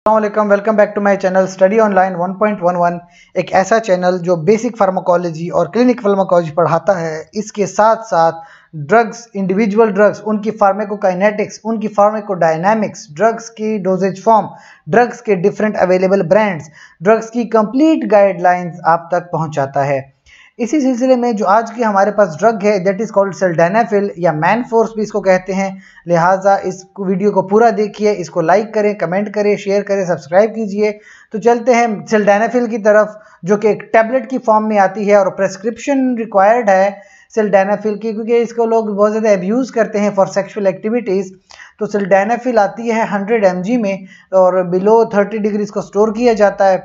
अस्सलामुअलैकुम, welcome back to my channel study online 1.11। एक ऐसा चैनल जो बेसिक फार्माकोलॉजी और क्लिनिक फार्माकोलॉजी पढ़ाता है। इसके साथ साथ ड्रग्स, इंडिविजुअल ड्रग्स, उनकी फार्माकोकाइनेटिक्स, उनकी फार्माकोडायनामिक्स, ड्रग्स की डोजेज फॉर्म, ड्रग्स के डिफरेंट अवेलेबल ब्रांड्स, ड्रग्स की कंप्लीट गाइडलाइंस आप तक पहुंचाता है। इसी सिलसिले में जो आज की हमारे पास ड्रग है दैट इज़ कॉल्ड सिल्डेनाफिल या मैन फोर्स भी इसको कहते हैं। लिहाजा इस वीडियो को पूरा देखिए, इसको लाइक करें, कमेंट करें, शेयर करें, सब्सक्राइब कीजिए। तो चलते हैं सिल्डेनाफिल की तरफ, जो कि एक टैबलेट की फॉर्म में आती है और प्रेस्क्रिप्शन रिक्वायर्ड है सिल्डेनाफिल की, क्योंकि इसको लोग बहुत ज़्यादा अब्यूज़ करते हैं फॉर सेक्शुअल एक्टिविटीज़। तो सिल्डेनाफिल आती है 100 mg में और बिलो 30 डिग्री इसको स्टोर किया जाता है।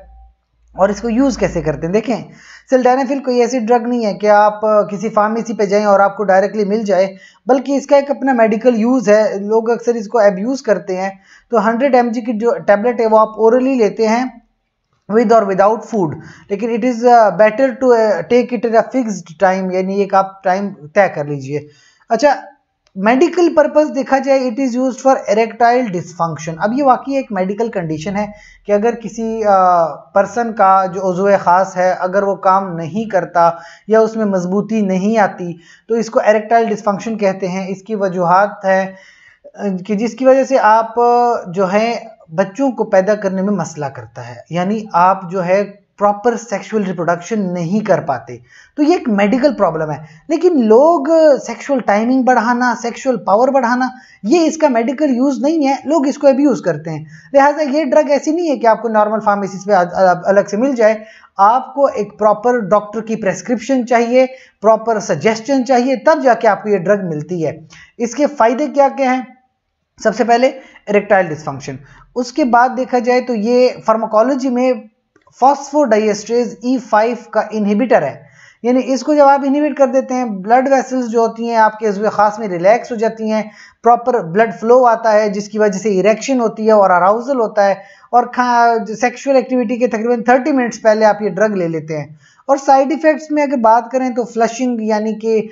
और इसको यूज़ कैसे करते हैं देखें। सिल्डेनाफिल कोई ऐसी ड्रग नहीं है कि आप किसी फार्मेसी पे जाएं और आपको डायरेक्टली मिल जाए, बल्कि इसका एक अपना मेडिकल यूज़ है। लोग अक्सर इसको अब्यूज़ करते हैं। तो 100 mg की जो टैबलेट है वो आप ओरली लेते हैं विद और विदाउट फूड, लेकिन it is better to take it in a fixed time, यानी एक आप टाइम तय कर लीजिए। अच्छा, मेडिकल पर्पस देखा जाए it is used for erectile dysfunction. अब ये वाकई एक मेडिकल कंडीशन है कि अगर किसी पर्सन का जो उज़्व ख़ास है अगर वो काम नहीं करता या उसमें मजबूती नहीं आती तो इसको इरेक्टाइल डिसफंक्शन कहते हैं। इसकी वजूहात है कि जिसकी वजह से आप जो है बच्चों को पैदा करने में मसला करता है, यानी आप जो है प्रॉपर सेक्सुअल रिप्रोडक्शन नहीं कर पाते। तो ये एक मेडिकल प्रॉब्लम है। लेकिन लोग सेक्सुअल टाइमिंग बढ़ाना, सेक्सुअल पावर बढ़ाना, ये इसका मेडिकल यूज़ नहीं है, लोग इसको अब्यूज़ करते हैं। लिहाजा ये ड्रग ऐसी नहीं है कि आपको नॉर्मल फार्मेसीज पे अलग से मिल जाए। आपको एक प्रॉपर डॉक्टर की प्रेस्क्रिप्शन चाहिए, प्रॉपर सजेशन चाहिए, तब जाके आपको ये ड्रग मिलती है। इसके फ़ायदे क्या क्या हैं? सबसे पहले इरेक्टाइल डिसफंक्शन। उसके बाद देखा जाए तो ये फार्माकोलॉजी में फॉस्फोडाइएस्ट्रेज E5 का इनहिबिटर है, यानी इसको जब आप इनहिबिट कर देते हैं ब्लड वेसल्स जो होती हैं आपके उज़्व ख़ास में रिलैक्स हो जाती हैं, प्रॉपर ब्लड फ्लो आता है जिसकी वजह से इरेक्शन होती है और अराउजल होता है, और सेक्सुअल एक्टिविटी के तकरीबन 30 मिनट्स पहले आप ये ड्रग ले लेते हैं। और साइड इफ़ेक्ट्स में अगर बात करें तो फ्लशिंग, यानी कि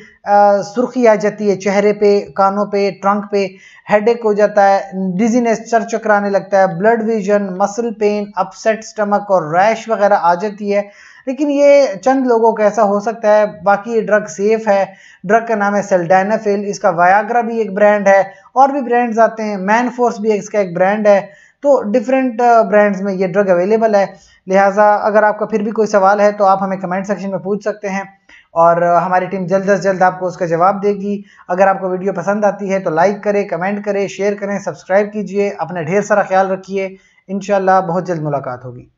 सुर्खी आ जाती है चेहरे पे, कानों पे, ट्रंक पे, हेडेक हो जाता है, डिजीनेस, सर चकराने लगता है, blood vision, muscle pain, upset stomach और रैश वगैरह आ जाती है। लेकिन ये चंद लोगों को ऐसा हो सकता है, बाकी ये ड्रग सेफ है। ड्रग का नाम है सिल्डेनाफिल। इसका वायाग्रा भी एक ब्रांड है, और भी ब्रांड्स आते हैं, मैन फोर्स भी इसका एक ब्रांड है। तो डिफरेंट ब्रांड्स में ये ड्रग अवेलेबल है। लिहाजा अगर आपका फिर भी कोई सवाल है तो आप हमें कमेंट सेक्शन में पूछ सकते हैं और हमारी टीम जल्द से जल्द आपको उसका जवाब देगी। अगर आपको वीडियो पसंद आती है तो लाइक करें, कमेंट करें, शेयर करें, सब्सक्राइब कीजिए। अपना ढेर सारा ख्याल रखिए। इंशाल्लाह बहुत जल्द मुलाकात होगी।